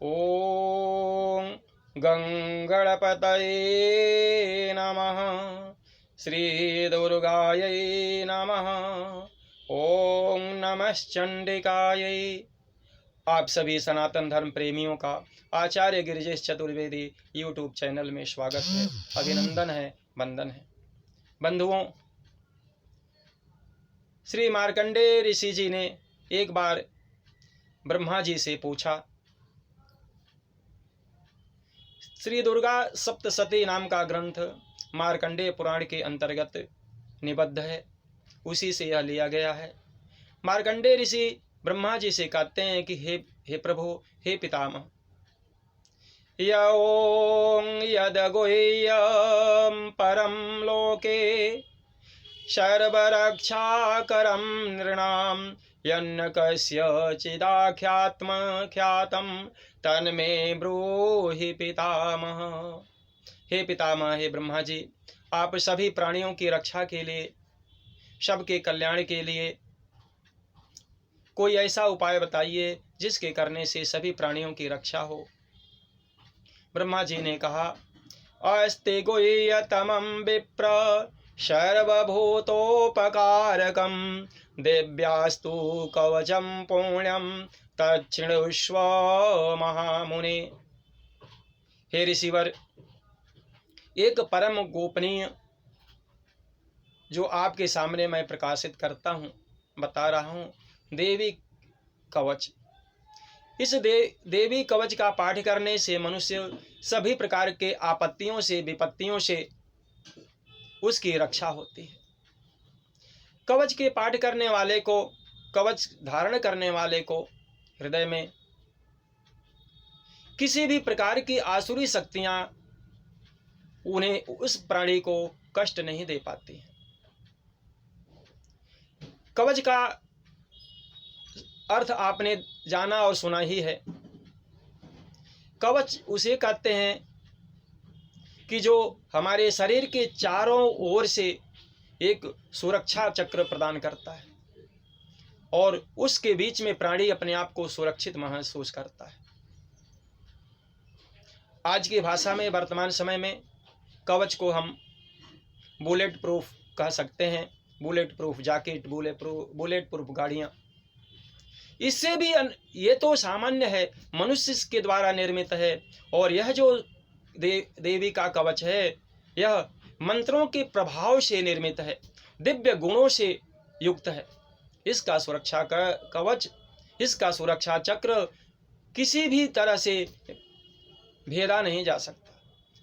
ॐ गंगणपतये नमः। श्रीदुर्गायै नमः। ओम नमश्चंडिकायै। आप सभी सनातन धर्म प्रेमियों का आचार्य गिरिजेश चतुर्वेदी यूट्यूब चैनल में स्वागत है, अभिनंदन है, वंदन है। बंधुओं, श्री मार्कंडेय ऋषि जी ने एक बार ब्रह्मा जी से पूछा। श्री दुर्गा सप्तशती नाम का ग्रंथ मार्कंडेय पुराण के अंतर्गत निबद्ध है, उसी से यह लिया गया है। मार्कंडेय ऋषि ब्रह्मा जी से कहते हैं कि हे प्रभु, हे पितामह, यओं यदगुह्यं परम लोके सर्वरक्षाकरं नृणां यन्न कस्यचिदाख्यात्मख्यातं तन्मे ब्रूहि पितामह। हे पितामह, हे ब्रह्मा जी, आप सभी प्राणियों की रक्षा के लिए, सबके कल्याण के लिए कोई ऐसा उपाय बताइए जिसके करने से सभी प्राणियों की रक्षा हो। ब्रह्मा जी ने कहा, अस्ति गुह्यतमं विप्र सर्वभूतोपकारकं दिव्यास्तु कवचं पुण्यं तच्छृणुष्व महामुने। हे ऋषिवर, एक परम गोपनीय जो आपके सामने मैं प्रकाशित करता हूँ, बता रहा हूँ, देवी कवच। इस देवी कवच का पाठ करने से मनुष्य सभी प्रकार के आपत्तियों से, विपत्तियों से उसकी रक्षा होती है। कवच के पाठ करने वाले को, कवच धारण करने वाले को हृदय में किसी भी प्रकार की आसुरी शक्तियां उन्हें, उस प्राणी को कष्ट नहीं दे पाती हैं। कवच का अर्थ आपने जाना और सुना ही है। कवच उसे कहते हैं कि जो हमारे शरीर के चारों ओर से एक सुरक्षा चक्र प्रदान करता है और उसके बीच में प्राणी अपने आप को सुरक्षित महसूस करता है। आज की भाषा में, वर्तमान समय में कवच को हम बुलेट प्रूफ कह सकते हैं। Bullet proof jacket, bullet proof गाड़ियाँ, इससे भी ये तो सामान्य है, मनुष्य के द्वारा निर्मित है। और यह जो देवी का कवच है, यह मंत्रों के प्रभाव से निर्मित है, दिव्य गुणों से युक्त है। इसका सुरक्षा का कवच, इसका सुरक्षा चक्र किसी भी तरह से भेदा नहीं जा सकता।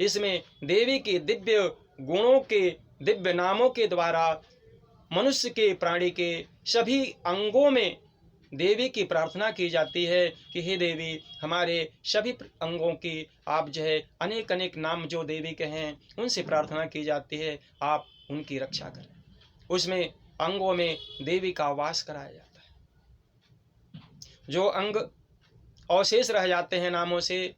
इसमें देवी के दिव्य गुणों के, दिव्य नामों के द्वारा मनुष्य के, प्राणी के सभी अंगों में देवी की प्रार्थना की जाती है कि हे देवी, हमारे सभी अंगों की आप जो है अनेक अनेक नाम जो देवी के हैं उनसे प्रार्थना की जाती है, आप उनकी रक्षा करें। उसमें अंगों में देवी का वास कराया जाता है। जो अंग अवशेष रह जाते हैं नामों से,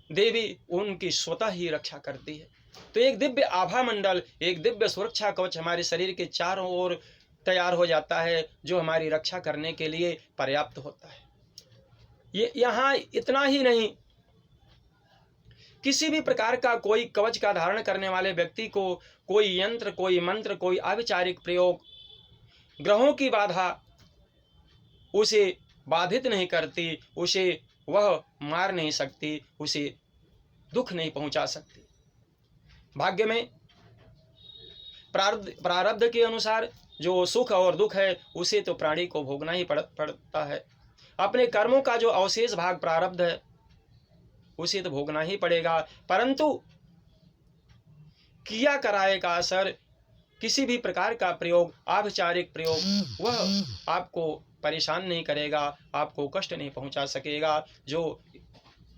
देवी उनकी स्वतः ही रक्षा करती है। तो एक दिव्य आभा मंडल, एक दिव्य सुरक्षा कवच हमारे शरीर के चारों ओर तैयार हो जाता है, जो हमारी रक्षा करने के लिए पर्याप्त होता है। ये यहाँ इतना ही नहीं, किसी भी प्रकार का कोई कवच का धारण करने वाले व्यक्ति को कोई यंत्र, कोई मंत्र, कोई आविचारिक प्रयोग, ग्रहों की बाधा उसे बाधित नहीं करती, उसे वह मार नहीं सकती, उसे दुख नहीं पहुंचा सकती। भाग्य में प्रारब्ध के अनुसार जो सुख और दुख है उसे तो प्राणी को भोगना ही पड़ता है। अपने कर्मों का जो अवशेष भाग प्रारब्ध है उसे तो भोगना ही पड़ेगा, परंतु किया कराए का असर, किसी भी प्रकार का प्रयोग, आभिचारिक प्रयोग, वह आपको परेशान नहीं करेगा, आपको कष्ट नहीं पहुंचा सकेगा। जो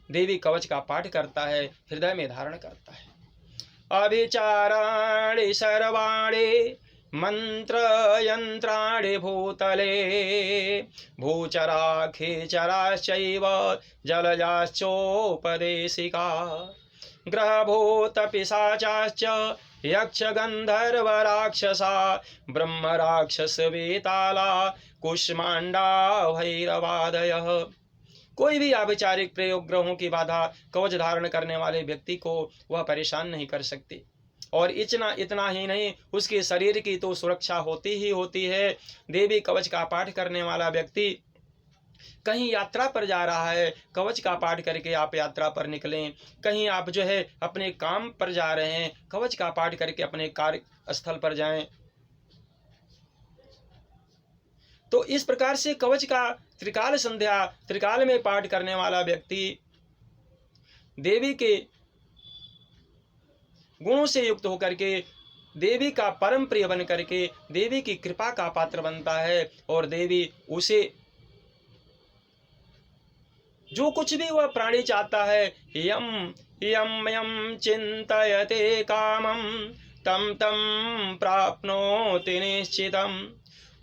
देवी कवच का पाठ करता है, हृदय में धारण करता है। अभिचाराणि सर्वाणि मंत्र यंत्राणि भूतले भूचरा खेचराश्चैव जलजाश्चोपदेशिका ग्रहभूत पिशाचाश्च यक्ष गंधर्व राक्षसा ब्रह्म राक्षस वेताला कुष्मांडा भैरवादयः। कोई भी अवैचारिक प्रयोग ग्रहों की बाधा कवच धारण करने वाले व्यक्ति को वह परेशान नहीं कर सकती। और इतना ही नहीं, उसके शरीर की तो सुरक्षा होती ही होती है। देवी कवच का पाठ करने वाला व्यक्ति कहीं यात्रा पर जा रहा है, कवच का पाठ करके आप यात्रा पर निकलें। कहीं आप जो है अपने काम पर जा रहे हैं, कवच का पाठ करके अपने कार्य स्थल पर जाएं। तो इस प्रकार से कवच का त्रिकाल संध्या, त्रिकाल में पाठ करने वाला व्यक्ति देवी के गुणों से युक्त होकर के, देवी का परम प्रिय बन करके देवी की कृपा का पात्र बनता है। और देवी उसे जो कुछ भी वह प्राणी चाहता है, यम यम यम चिंतयते कामम तम तम प्राप्नोति निश्चितम।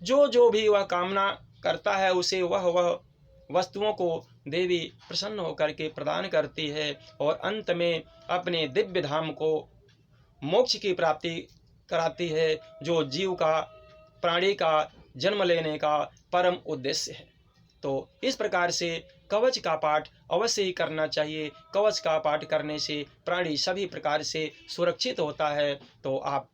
जो भी वह कामना करता है, उसे वह वस्तुओं को देवी प्रसन्न होकर के प्रदान करती है। और अंत में अपने दिव्य धाम को, मोक्ष की प्राप्ति कराती है, जो जीव का, प्राणी का जन्म लेने का परम उद्देश्य है। तो इस प्रकार से कवच का पाठ अवश्य ही करना चाहिए। कवच का पाठ करने से प्राणी सभी प्रकार से सुरक्षित होता है। तो आप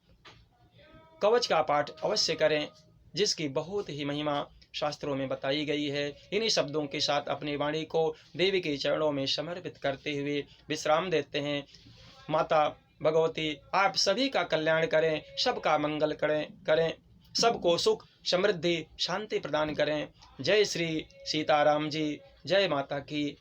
कवच का पाठ अवश्य करें, जिसकी बहुत ही महिमा शास्त्रों में बताई गई है। इन्हीं शब्दों के साथ अपनी वाणी को देवी के चरणों में समर्पित करते हुए विश्राम देते हैं। माता भगवती आप सभी का कल्याण करें, सबका मंगल करें, सबको सुख समृद्धि शांति प्रदान करें। जय श्री सीताराम जी, जय माता की।